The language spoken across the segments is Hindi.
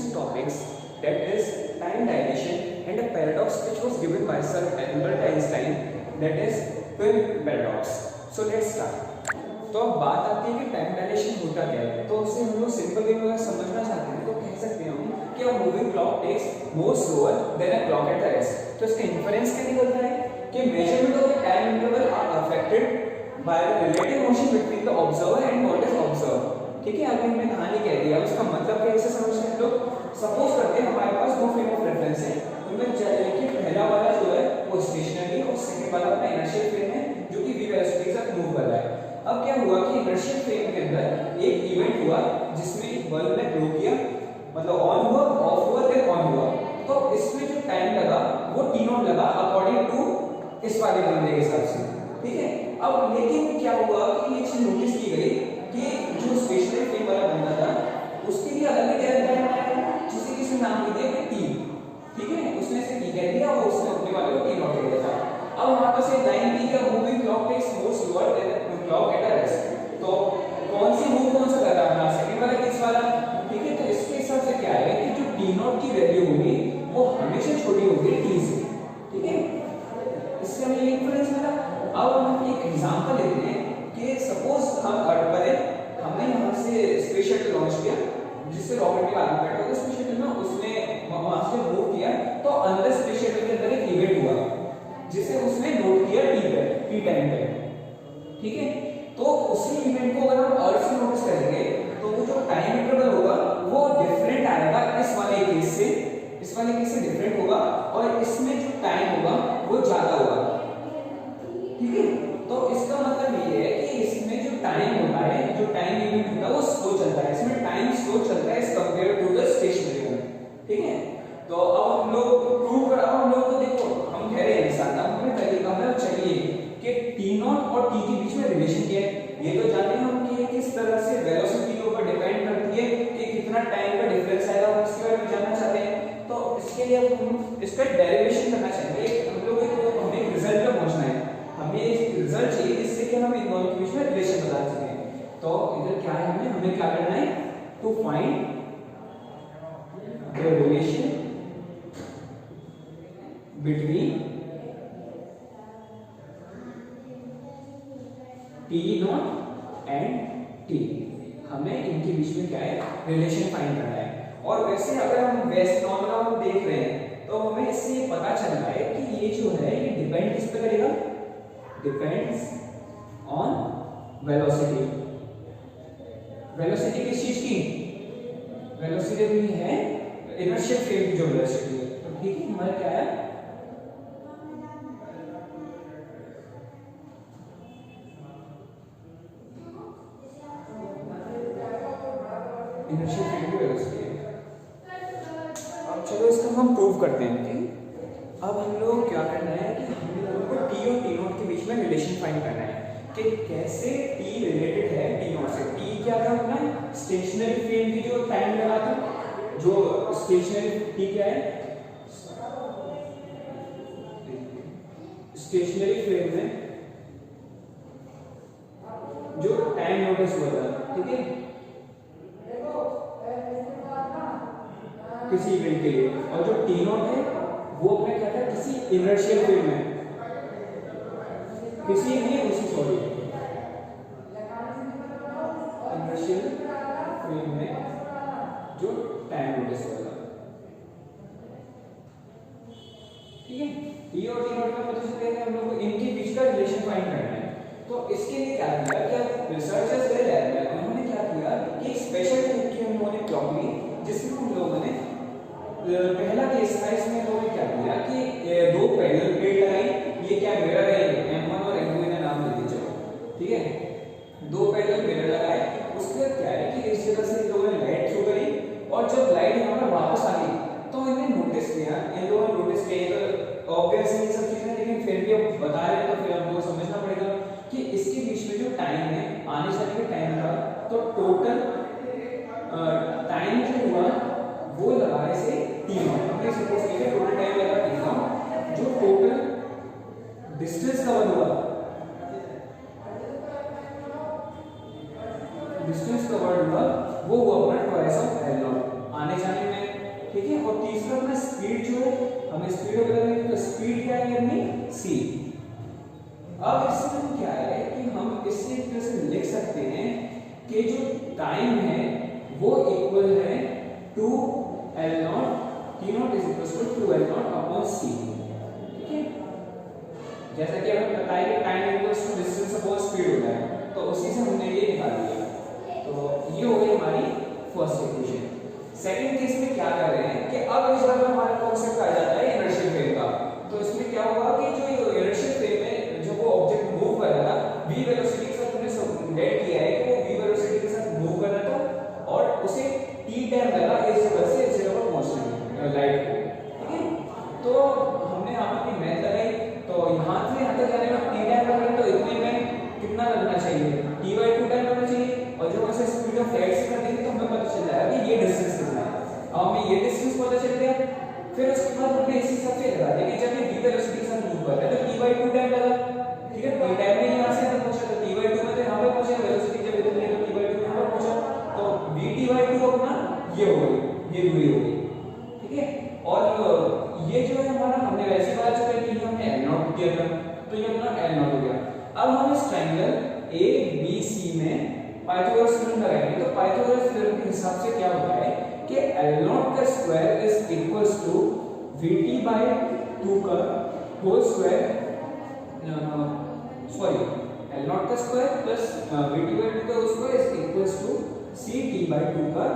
interesting topics, that is time dilation and a paradox which was given by Sir Albert Einstein, that is film paradox. So let's start. तो अब बात आती है कि टाइम डायलेशन होता क्या है। तो उसे हम लोग सिंपल वे में समझना चाहते हैं तो कह सकते हैं हम कि a moving clock takes more slower than a clock at the rest। तो इसका इन्फरेंस क्या निकलता है कि measurement of the time interval are affected by the relative motion between the observer and what is observe. ठीक है, अभी मैंने कहानी कह दिया, उसका मतलब क्या इसे समझते हैं लोग। सपोज करते हैं हमारे पास दो फ्रेम ऑफ रेफरेंस है, उनमें कि पहला वाला जो है वो स्टेशनरी और सेकंड वाला अपना इनर्शियल फ्रेम है जो कि v वेलोसिटी के साथ मूव कर रहा है। अब क्या हुआ कि इनर्शियल फ्रेम के अंदर एक इवेंट हुआ जिसमें बल्ब ने ग्लो किया, मतलब ऑन हुआ, ऑफ हुआ, देन ऑन हुआ। तो इसमें जो टाइम लगा वो t नॉट लगा अकॉर्डिंग टू इस वाले बंदे के हिसाब से। ठीक है, अब लेकिन क्या हुआ कि ये चीज नोटिस की गई कि जो स्टेशनरी फ्रेम वाला बंदा था उसके लिए अलग ही टाइम आया जिसे किसी नाम दे दिया t। ठीक है, उसने से t कह दिया और उसने अपने वाले को t नॉट कह दिया था। अब हमारे पास एक लाइन दी है, moving clock takes more slower than clock at a rest. तो कौन सी मूव कौन सा कर रहा है, सेकंड वाला किस वाला। ठीक है, तो इसके हिसाब से क्या है कि जो t नॉट की वैल्यू होगी वो हमेशा छोटी होगी t से। ठीक है, इससे हमें ये इन्फरेंस मिला। अब हम एक एग्जांपल लेते हैं कि सपोज हम अर्थ पर है, हमने यहां से स्पेस शटल लॉन्च किया जिससे रॉकेट के आगे बैठा होगा स्पेस शटल में, उसने वहां से मूव किया तो अंदर स्पेस शटल के अंदर एक इवेंट हुआ जिसे उसने नोट किया t टाइम पे। ठीक है, तो उसी इवेंट को अगर हम अर्थ से नोटिस करेंगे तो वो जो टाइम इंटरवल होगा वो डिफरेंट आएगा इस वाले केस से डिफरेंट होगा और इसमें जो टाइम होगा वो ज्यादा होगा। ठीक है, तो इसका मतलब ये है कि इसमें जो टाइम होता है, जो टाइम इवेंट होता है वो स्लो चलता है, इसमें टाइम स्लो चलता है as compare to the stationary one. ठीक है, तो अब हम लोग प्रूव करा, हम लोग को देखो हम कह रहे हैं इंसान हमें तरीका हमें चाहिए कि t नॉट और t के बीच में रिलेशन क्या है। ये तो जानते हैं हम कि किस तरह से वेलोसिटी के ऊपर डिपेंड करती है कि कितना टाइम का डिफरेंस आएगा, हम इसके बारे में जानना चाहते हैं। तो इसके लिए हम इसका डेरिवेशन करना चाहेंगे। हम लोग हमें एक रिजल्ट पे पहुंचना है, हमें एक रिजल्ट चाहिए जिससे कि हम इन दोनों के बीच में रिलेशन बता सकें। तो इधर क्या है, हमें क्या करना है, to find the relation between t nought and t। हमें इनके बीच में क्या है, रिलेशन फाइंड करना है। और वैसे अगर हम वैसे नॉर्मल हम देख रहे हैं तो हमें इससे ये पता चल रहा है कि ये जो है ये डिपेंड किस पे करेगा, डिपेंड्स ऑन वेलोसिटी। वेलोसिटी किस चीज की, वेलोसिटी भी है इनर्शियल फ्रेम की जो वेलोसिटी है। तो ठीक है, हमारा क्या है, इनर्शियल फ्रेम की वेलोसिटी है। अब चलो इसका हम प्रूव करते हैं कि अब हम लोग क्या करना है कि हम लोगों को t और t नॉट के बीच में रिलेशन फाइंड करना है कि कैसे t रिलेटेड है t नॉट से। t क्या था अपना स्टेशनरी फ्रेम की जो टाइम लगा था, जो स्टेशनरी t क्या है, स्टेशनरी फ्रेम में जो टाइम नोटिस हुआ था। ठीक है, किसी इवेंट के लिए, और जो t नॉट है वो अपने क्या था, किसी इनर्शियल फ्रेम में, किसी नहीं उसी सॉरी इनर्शियल फ्रेम में जो टाइम नोटिस हुआ था। ठीक है, t और t नॉट का मतलब से हम लोग को इनके बीच का रिलेशन फाइंड करना है। तो इसके लिए क्या किया कि रिसर्चर्स के लैब में उन्होंने क्या किया कि एक स्पेशल टाइप की उन्होंने क्लॉक ली जिसमें उन लोगों ने पहला केस था, इसमें लोगों ने क्या किया कि दो पैरेलल प्लेट लगाई। ये क्या मिरर है, M1 और M2 का नाम दे दीजिए। ठीक है, दो पैरेलल मिरर लगाए, उसके बाद क्या है कि इस जगह से लोगों ने लाइट थ्रू करी और जब लाइट यहाँ पर वापस आ गई तो इन्हें नोटिस किया, इन लोगों ने नोटिस किया। तो ऑब्वियस है ये सब चीजें, लेकिन फिर भी अब बता रहे हैं तो फिर हमको समझना पड़ेगा कि इसके बीच में जो टाइम है, आने जाने का टाइम था, तो टोटल टाइम जो हुआ वो लगा ऐसे t नॉट। हमने सपोज किया टोटल टाइम लगा t नॉट, जो टोटल डिस्टेंस कवर हुआ, डिस्टेंस कवर्ड हुआ वो हुआ अपना ट्वाइस ऑफ l नॉट। आने जाने में हमें स्पीड बदलेंगे तो स्पीड क्या है अपनी c। अब इसमें क्या है कि हम इसे एक तरह से लिख सकते हैं कि जो टाइम है वो इक्वल है to L nought T nought is equal to 2l0 upon c। ठीक है, जैसा कि हमें पता है कि time equals to distance upon speed होता है, तो उसी से हमने ये निकाल लिया। तो ये हो गई हमारी फर्स्ट इक्वेशन। सेकंड केस में क्या कर रहे हैं कि अब इस बार हमारा कांसेप्ट आ जाता है इनर्शियल फ्रेम का। तो इसमें क्या होगा कि जो इनर्शियल फ्रेम में जो वो ऑब्जेक्ट मूव कर रहा था v वेलोसिटी के साथ, हमने डेट किया है कि वो v वेलोसिटी के साथ मूव कर रहा था और उसे t टाइम लगा इस जगह से इस जगह पर पहुंचने में लाइट को। ठीक है, तो हमने यहाँ पर मैथ लगाई, तो यहाँ से यहाँ तक जाने में t टाइम लग रहा है, तो इतने में कितना लगना चाहिए, t/2 टाइम लगना चाहिए। और जब ऐसे स्पीड ऑफ लाइट से कर देंगे तो हमें पता चल जाएगा कि ये डिस्टेंस कितना है। अब हमें ये डिस्टेंस पता चल गया, फिर उसके बाद हमने इसी हिसाब से लगा दिया कि जब ये v वेलोसिटी के साथ मूव कर रहा है तो t/2 टाइम लगा। ठीक है, t टाइम में यहाँ से तक पहुंचा, तो t/2 में तो यहाँ पे पहुंचा, वेलोसिटी जब इतनी है तो t/2 यहाँ पर पहुंचा, तो v/2 अपना ये हो गई, ये दूरी हो गई। ठीक है, और ये जो है हमारा हमने वैसे पता चला कि हमने l0 किया था, तो ये अपना l0 हो गया। अब हम इस ट्रायंगल ABC में पाइथागोरस थ्योरम लगाएंगे, तो पाइथागोरस थ्योरम के हिसाब से क्या होता है कि l0 का square is equals to vt/2 का होल स्क्वायर, सॉरी l0 का स्क्वायर प्लस vt/2 का whole square is equals to ct/2 का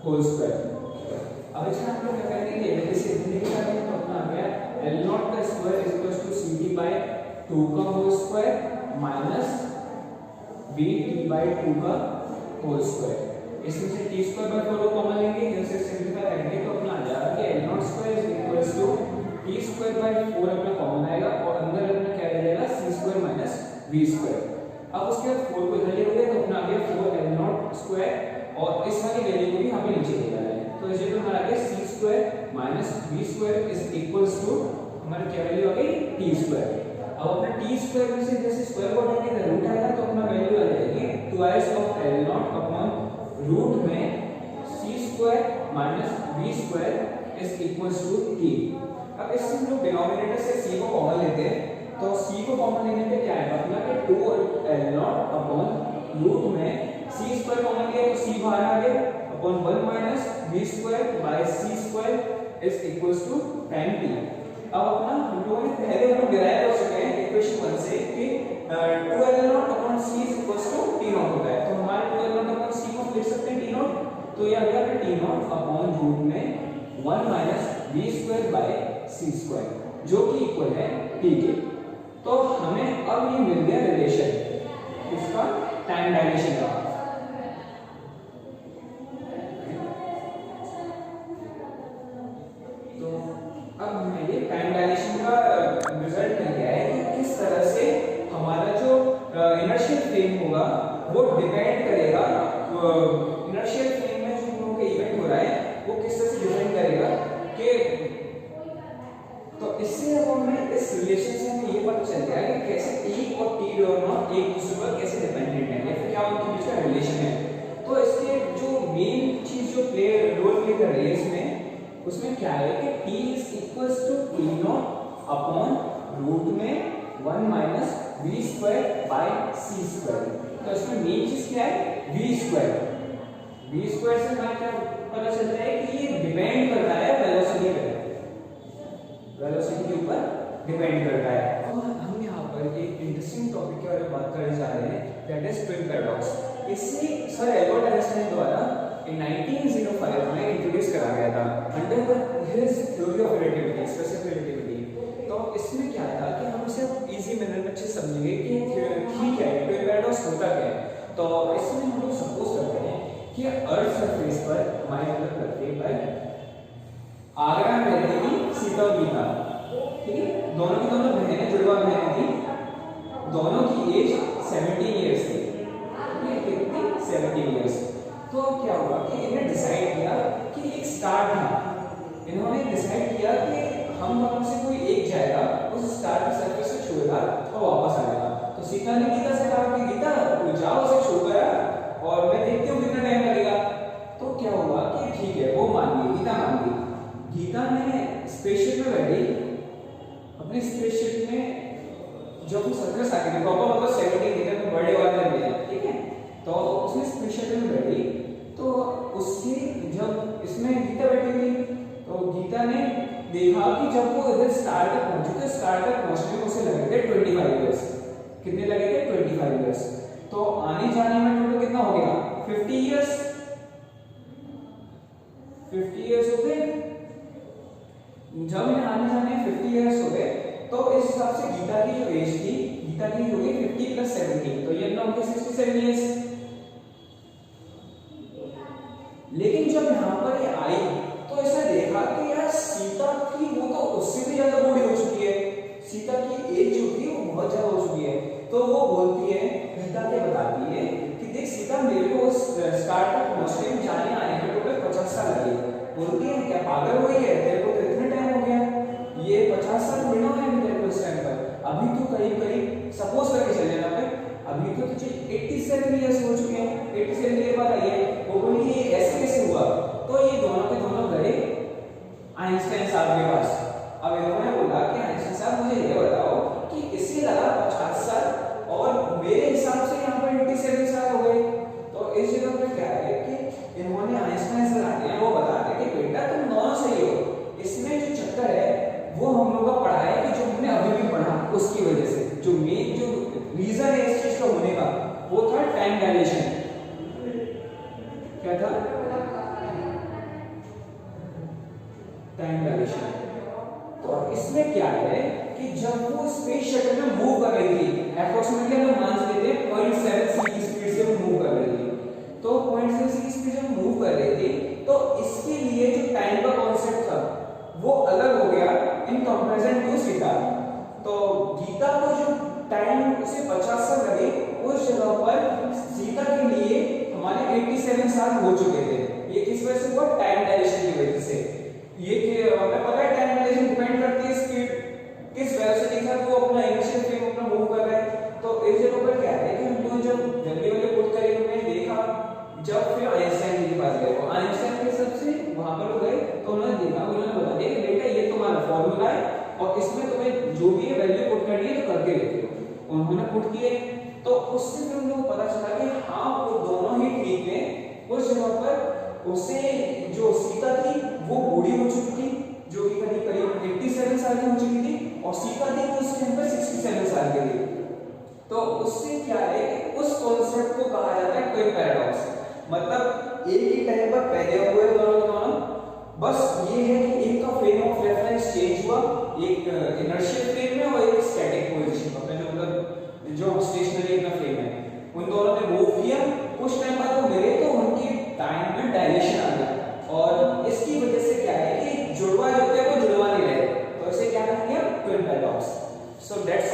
होल स्क्वायर। अब इसमें हम लोग क्या करेंगे कि जैसे लिख रहे हैं तो अपना आ गया l0 का square is equals to ct/2 का होल स्क्वायर माइनस vt/2 का होल स्क्वायर। इसमें से t स्क्वायर बाय 4 कॉमन लेंगे, इसे सिंपलीफाई करेंगे तो अपना आ जाएगा कि l0 square is equals to t square by 4 अपना कॉमन आएगा और अंदर अपना क्या रह जाएगा c square minus v square. अब उसके बाद 4 को इधर ले लोगे तो अपना आ गया 4l0 स्क्वायर और इस वाली वैल्यू को भी हमें नीचे ले जाना है, तो इस जगह हमारा आ गया c square minus v square is equals to हमारी क्या वैल्यू आ गई t स्क्वायर। अब अपना t स्क्वायर में से जैसे स्क्वायर को हटाएंगे तो रूट आएगा, तो अपना वैल्यू आ जाएगी twice of l0 upon root में c square minus v square is equals to t। अब इससे हम लोग डिनोमिनेटर से c को कॉमन लेते हैं, तो c को कॉमन लेने पे क्या आएगा अपना कि 2l0 अपॉन रूट में c स्क्वायर कॉमन लिया तो c बाहर आ गया upon 1 minus v square by c square is equals to tan t। अब अपना हम लोगों ने पहले हम लोग डिराइव कर चुके हैं इक्वेशन 1 से कि 2l0 upon c is equals to t0 होता है, तो हमारे 2l0 अपॉन c को लिख सकते हैं t0, तो ये आ गया t0 अपॉन रूट में 1 minus v square by c square जो कि इक्वल है t के। तो हमें अब ये मिल गया रिलेशन इसका टाइम डायलेशन का। तो अब हमें ये टाइम डायलेशन का रिजल्ट मिल गया है कि किस तरह से हमारा जो इनर्शियल फ्रेम होगा वो डिपेंड करेगा, इनर्शियल फ्रेम में जो हम लोगों का इवेंट हो रहा है वो किस तरह से डिपेंड करेगा कि, तो इससे अब हमें इस रिलेशन से हमें ये पता चल गया कि कैसे t और t दोनों एक दूसरे पर कैसे डिपेंडेंट हैं या फिर क्या उनके बीच का रिलेशन है। तो इसके जो मेन चीज जो रोल प्ले कर रही है इसमें, उसमें क्या है कि t is equals to t0 upon root में 1 minus v square by c square. तो इसमें मेन चीज क्या है v स्क्वायर। v स्क्वायर से हमें क्या पता चलता है कि ये डिपेंड करता है वेलोसिटी पे, वेलोसिटी के ऊपर डिपेंड करता है। अब हम यहाँ पर एक इंटरेस्टिंग टॉपिक के बारे में बात करने जा रहे हैं, दैट इज ट्विन पैराडॉक्स। इसे सर एल्बर्ट आइंस्टाइन द्वारा in 1905 में इंट्रोड्यूस करा गया था under his theory of relativity, specific relativity. तो इसमें क्या था कि हम इसे इजी मैनर में अच्छे समझेंगे कि ठीक है ट्विन पैराडॉक्स होता क्या है। तो इसमें हम लोग सपोज करते हैं कि अर्थ सरफेस पर हमारी मतलब करते हैं भाई आगरा में रहती थी सीता और गीता, ठीक है, दोनों की दोनों बहनें जुड़वा बहनें थी, दोनों की एज 17 इयर्स थी, कितनी 17 इयर्स। तो क्या हुआ कि इन्हें डिसाइड किया कि एक स्टार था, इन्होंने डिसाइड किया कि हम दोनों से कोई एक जाएगा उस स्टार की सरफेस से छुएगा और वापस आ जाएगा। तो सीता ने गीता से कहा कि गीता तू जाओ उसे छू कर और मैं देखती हूँ कितना टाइम लगेगा। तो क्या हुआ कि ठीक है वो मान गई, गीता मान गई। गीता ने स्पेसशिप में अपने स्प्रेडशीट में जो भी सर्कस आ गए प्रॉपर मतलब 70 गीता में बर्थडे वाले में है, ठीक है। तो उसने स्प्रेडशीट में बैठी, तो उसकी जब इसमें गीता बैठी थी, तो गीता ने देखा कि जब वो इधर स्टार तक पहुंची, तो स्टार तक पहुंचने में उसे लगे थे 25 इयर्स। कितने लगे थे? 25 इयर्स। तो आने जाने में टोटल कितना हो गया? 50 इयर्स। 50 इयर्स हो गए। जब इन्हें आने जाने 50 इयर्स हो गए, तो इस हिसाब से गीता की जो एज थी, गीता की हो गई 50 प्लस 70, तो ये अपना हो गया 67 इयर्स। लेकिन जब यहाँ पर ये आई, तो इसने देखा कि यार सीता की वो तो उससे भी ज्यादा बूढ़ी हो चुकी है, सीता की एज जो थी वो बहुत ज्यादा हो चुकी है। तो वो बोलती है, गीता के बताती है कि देख सीता, मेरे को उस स्टार तक पहुंचने में जाने आने में टोटल 50 साल लगे। बोलती है क्या पागल हो गई है, तेरे को तो इतने टाइम हो गया, ये 50 साल मिला है मेरे को इस टाइम पर। अभी तो करीब करीब सपोज करके चले जाना पे, अभी तो तुझे 87 इयर्स हो चुके हैं, 87 ईयर बाद आई है। वो बोली ये ऐसे कैसे हुआ? तो ये दोनों के दोनों गए आइंस्टाइन साहब के पास। अब इन्होंने बोला कि आइंस्टाइन साहब मुझे ये बताओ कि इससे लगा 50 साल और मेरे हिसाब से यहाँ पर 87 साल हो गए। तो इस जगह पे क्या है कि इन्होंने आइंस्टाइन से लाते हैं, वो बताते हैं कि बेटा तुम दोनों सही हो। इसमें जो चक्कर है वो हम लोग का पढ़ा है कि जो हमने अभी भी पढ़ा, उसकी वजह से जो मेन जो रीजन है इस चीज का होने का, वो था टाइम डायलेशन। क्या था? Time dilation. तो इसमें क्या है कि जब वो स्पेस शटल में मूव कर रही थी, अप्रोक्सीमेटली हम मान लेते हैं 0.7 सी की स्पीड से मूव कर रही थी, तो 0.7 सी की स्पीड से मूव कर रही थी, तो इसके लिए जो टाइम का कॉन्सेप्ट था वो अलग हो गया इन कंपैरिजन टू सीता। तो गीता को जो टाइम उसे 50 साल लगे, उस जगह पर सीता के लिए हमारे 87 साल हो चुके थे। ये किस वजह से हुआ? टाइम डायलेशन की वजह से। ये हमें पता है टाइम डायलेशन डिपेंड करती है स्पीड किस वेलोसिटी के साथ वो अपना इनिशियल फ्रेम अपना मूव कर रहा है। तो इस जगह पर क्या है कि हम लोग जब वैल्यू पुट करेंगे, हमने देखा जब फिर आइंस्टाइन जी के पास गए, तो आइंस्टाइन के सबसे वहां पर गए, तो उन्होंने देखा, उन्होंने बता दिया कि बेटा ये तुम्हारा फॉर्मूला है और इसमें तुम्हें जो भी है वैल्यू पुट करनी है तो करके लेते हो। उन्होंने पुट किए, तो उससे फिर हम लोग को पता चला कि हाँ वो दोनों ही ठीक है। उस जगह पर उसे जो सीता थी वो बूढ़ी हो चुकी थी, जो कि करीब करीब 87 साल की हो चुकी थी, और सीता थी उस टाइम पर 67 साल की थी। तो उससे क्या है कि उस कॉन्सेप्ट को कहा जाता है ट्विन पैराडॉक्स। मतलब एक ही टाइम पर पैदा हुए दोनों के दोनों, बस ये है कि एक का फ्रेम ऑफ रेफरेंस चेंज हुआ, एक इनर्शियल फ्रेम में और एक स्टैटिक पोजीशन में, जो मतलब जो स्टेशनरी का फ्रेम है, उन दोनों ने मूव किया। कुछ टाइम बाद वो मिले तो उनकी टाइम में डायलेशन आ गया, और इसकी वजह से क्या है कि जुड़वा जो थे वो जुड़वा नहीं रहे, तो इसे क्या कहेंगे? Twin paradox. So that's